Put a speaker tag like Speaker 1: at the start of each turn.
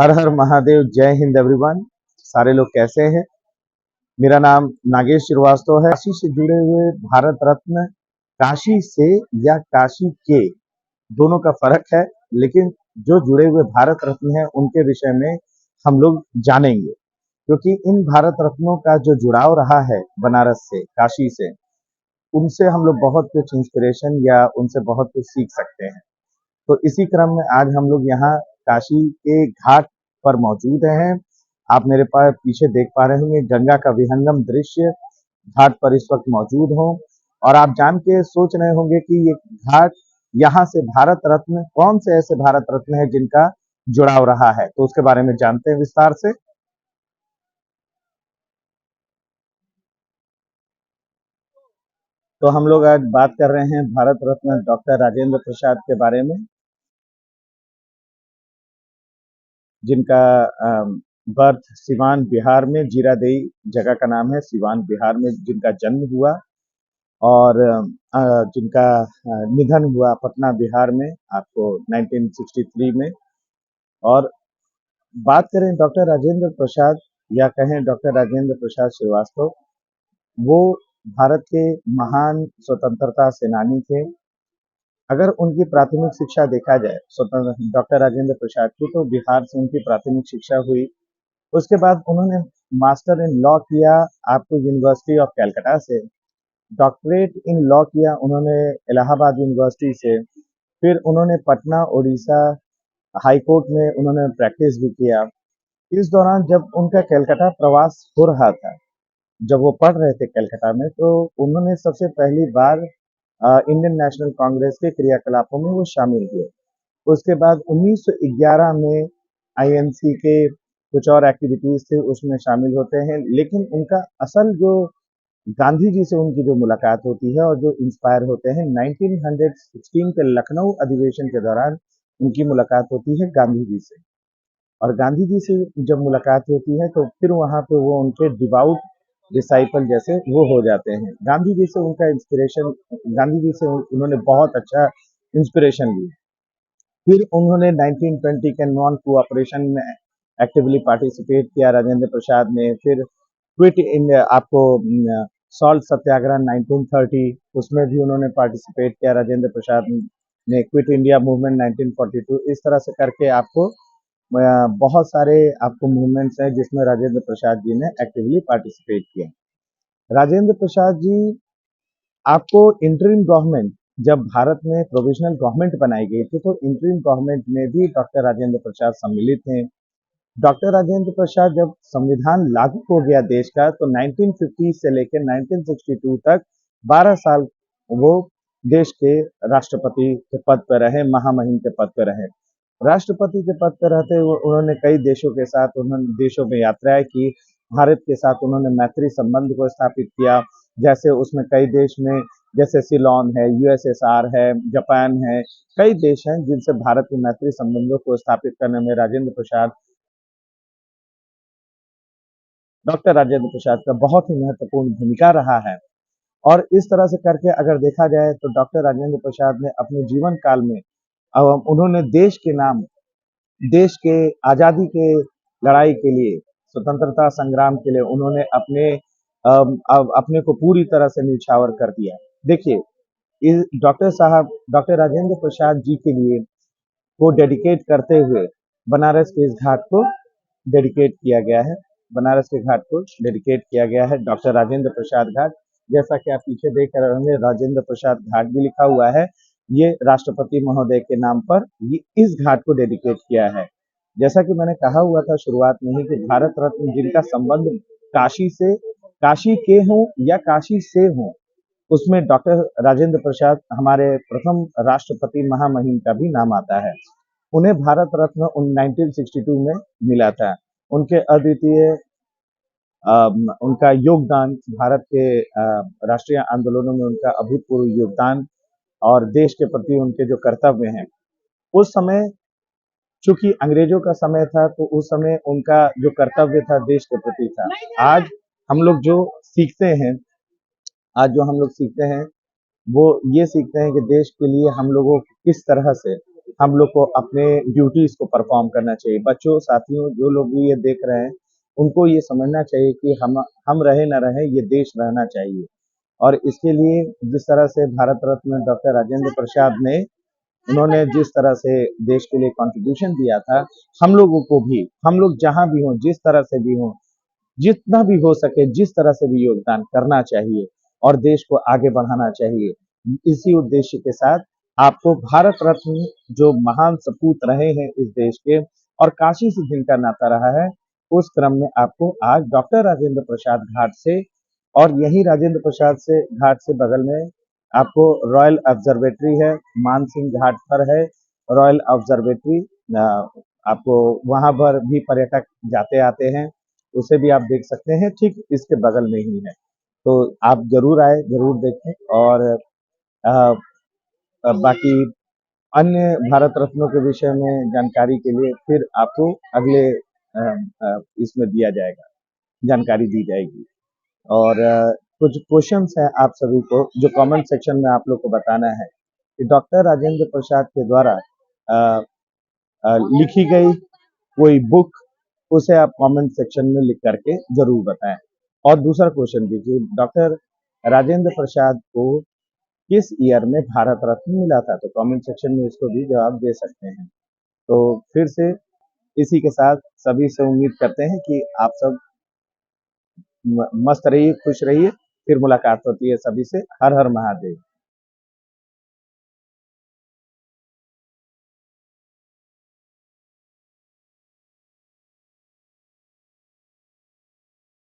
Speaker 1: हर हर महादेव, जय हिंद एवरीवन। सारे लोग कैसे हैं? मेरा नाम नागेश श्रीवास्तव है। काशी से जुड़े हुए भारत रत्न, काशी से या काशी के, दोनों का फर्क है, लेकिन जो जुड़े हुए भारत रत्न हैं उनके विषय में हम लोग जानेंगे, क्योंकि इन भारत रत्नों का जो जुड़ाव रहा है बनारस से, काशी से, उनसे हम लोग बहुत कुछ इंस्पिरेशन या उनसे बहुत कुछ सीख सकते हैं। तो इसी क्रम में आज हम लोग यहाँ काशी के घाट पर मौजूद हैं। आप मेरे पास पीछे देख पा रहे होंगे गंगा का विहंगम दृश्य घाट पर इस वक्त मौजूद हो, और आप जान के सोच रहे होंगे कि ये घाट, यहाँ से भारत रत्न, कौन से ऐसे भारत रत्न है जिनका जुड़ाव रहा है, तो उसके बारे में जानते हैं विस्तार से। तो हम लोग आज बात कर रहे हैं भारत रत्न डॉक्टर राजेंद्र प्रसाद के बारे में, जिनका बर्थ सिवान बिहार में, जीरादेई जगह का नाम है, सिवान बिहार में जिनका जन्म हुआ, और जिनका निधन हुआ पटना बिहार में आपको 1963 में। और बात करें डॉक्टर राजेंद्र प्रसाद, या कहें डॉक्टर राजेंद्र प्रसाद श्रीवास्तव, वो भारत के महान स्वतंत्रता सेनानी थे। अगर उनकी प्राथमिक शिक्षा देखा जाए स्वतंत्र डॉक्टर राजेंद्र प्रसाद की, तो बिहार से उनकी प्राथमिक शिक्षा हुई। उसके बाद उन्होंने मास्टर इन लॉ किया आपको यूनिवर्सिटी ऑफ कैलकाटा से, डॉक्टरेट इन लॉ किया उन्होंने इलाहाबाद यूनिवर्सिटी से, फिर उन्होंने पटना उड़ीसा हाई कोर्ट में उन्होंने प्रैक्टिस भी किया। इस दौरान जब उनका कैलकाटा प्रवास हो रहा था, जब वो पढ़ रहे थे कैलकाटा में, तो उन्होंने सबसे पहली बार इंडियन नेशनल कांग्रेस के क्रियाकलापों में वो शामिल हुए। उसके बाद 1911 में आईएनसी के कुछ और एक्टिविटीज थे उसमें शामिल होते हैं, लेकिन उनका असल जो गांधी जी से उनकी जो मुलाकात होती है और जो इंस्पायर होते हैं, 1916 के लखनऊ अधिवेशन के दौरान उनकी मुलाकात होती है गांधी जी से। और गांधी जी से जब मुलाकात होती है तो फिर वहां पे वो उनके डिवाउट डिसाइपल जैसे वो हो जाते हैं। गांधी जी से उनका इंस्पिरेशन, गांधी जी से उन्होंने बहुत अच्छा इंस्पिरेशन ली। फिर उन्होंने 1920 के नॉन कोऑपरेशन में एक्टिवली पार्टिसिपेट किया राजेंद्र प्रसाद ने। फिर क्विट इंडिया आपको सॉल्ट सत्याग्रह 1930, उसमें भी उन्होंने पार्टिसिपेट किया राजेंद्र प्रसाद ने। क्विट इंडिया मूवमेंट 1942, इस तरह से करके आपको बहुत सारे आपको मूवमेंट्स हैं जिसमें राजेंद्र प्रसाद जी ने एक्टिवली पार्टिसिपेट किया। राजेंद्र प्रसाद जी, आपको इंटरिम गवर्नमेंट, जब भारत में प्रोविजनल गवर्नमेंट बनाई गई थी, तो इंटरिम गवर्नमेंट में भी डॉक्टर राजेंद्र प्रसाद सम्मिलित थे। डॉक्टर राजेंद्र प्रसाद, जब संविधान लागू हो गया देश का, तो 1950 से लेकर 1962 तक 12 साल वो देश के राष्ट्रपति के पद पर रहे, महामहिम के पद पर रहे। राष्ट्रपति के पद पर रहते हुए उन्होंने कई देशों के साथ, उन्होंने देशों में यात्राएं की। भारत के साथ उन्होंने मैत्री संबंध को स्थापित किया। जैसे उसमें कई देश में, जैसे सिलोन है, यूएसएसआर है, जापान है, कई देश हैं जिनसे भारत के मैत्री संबंधों को स्थापित करने में राजेंद्र प्रसाद, डॉक्टर राजेंद्र प्रसाद का बहुत ही महत्वपूर्ण भूमिका रहा है। और इस तरह से करके अगर देखा जाए तो डॉक्टर राजेंद्र प्रसाद ने अपने जीवन काल में उन्होंने देश के नाम, देश के आजादी के लड़ाई के लिए, स्वतंत्रता संग्राम के लिए उन्होंने अपने को पूरी तरह से न्यौछावर कर दिया। देखिए, इस डॉक्टर साहब, डॉक्टर राजेंद्र प्रसाद जी के लिए को डेडिकेट करते हुए बनारस के इस घाट को डेडिकेट किया गया है। बनारस के घाट को डेडिकेट किया गया है डॉक्टर राजेंद्र प्रसाद घाट। जैसा कि आप पीछे देख रहे होंगे, राजेंद्र प्रसाद घाट भी लिखा हुआ है। ये राष्ट्रपति महोदय के नाम पर ये इस घाट को डेडिकेट किया है। जैसा कि मैंने कहा हुआ था शुरुआत में ही कि भारत रत्न जिनका संबंध काशी से, काशी के हों या काशी से हों, उसमें डॉक्टर राजेंद्र प्रसाद हमारे प्रथम राष्ट्रपति महामहिम का भी नाम आता है। उन्हें भारत रत्न 1962 में मिला था। उनके अद्वितीय उनका योगदान, भारत के राष्ट्रीय आंदोलनों में उनका अभूतपूर्व योगदान और देश के प्रति उनके जो कर्तव्य हैं, उस समय चूंकि अंग्रेजों का समय था, तो उस समय उनका जो कर्तव्य था देश के प्रति था। आज हम लोग जो सीखते हैं, आज जो हम लोग सीखते हैं वो ये सीखते हैं कि देश के लिए हम लोगों को किस तरह से हम लोग को अपने ड्यूटीज को परफॉर्म करना चाहिए। बच्चों, साथियों, जो लोग भी ये देख रहे हैं, उनको ये समझना चाहिए कि हम रहे न रहे, ये देश रहना चाहिए। और इसके लिए जिस तरह से भारत रत्न डॉक्टर राजेंद्र प्रसाद ने उन्होंने जिस तरह से देश के लिए कंट्रीब्यूशन दिया था, हम लोगों को भी, हम लोग जहाँ भी हों, जिस तरह से भी हों, जितना भी हो सके, जिस तरह से भी योगदान करना चाहिए और देश को आगे बढ़ाना चाहिए। इसी उद्देश्य के साथ आपको भारत रत्न जो महान सपूत रहे हैं इस देश के और काशी से जिनका नाता रहा है, उस क्रम में आपको आज डॉक्टर राजेंद्र प्रसाद घाट से और यही राजेंद्र प्रसाद से घाट से बगल में आपको रॉयल ऑब्जर्वेटरी है, मानसिंह घाट पर है रॉयल ऑब्जर्वेटरी। आपको वहां पर भी पर्यटक जाते आते हैं, उसे भी आप देख सकते हैं, ठीक इसके बगल में ही है। तो आप जरूर आए, जरूर देखें। और अ, बाकी अन्य भारत रत्नों के विषय में जानकारी के लिए फिर आपको अगले इसमें दिया जाएगा, जानकारी दी जाएगी। और कुछ क्वेश्चंस हैं आप सभी को जो कमेंट सेक्शन में आप लोग को बताना है कि डॉक्टर राजेंद्र प्रसाद के द्वारा अ, लिखी गई कोई बुक, उसे आप कमेंट सेक्शन में लिख करके जरूर बताएं। और दूसरा क्वेश्चन दीजिए, डॉक्टर राजेंद्र प्रसाद को किस ईयर में भारत रत्न मिला था? तो कमेंट सेक्शन में इसको भी जवाब दे सकते हैं। तो फिर से इसी के साथ सभी से उम्मीद करते हैं कि आप सब मस्त रहिए, खुश रहिए। फिर मुलाकात होती है सभी से। हर हर महादेव।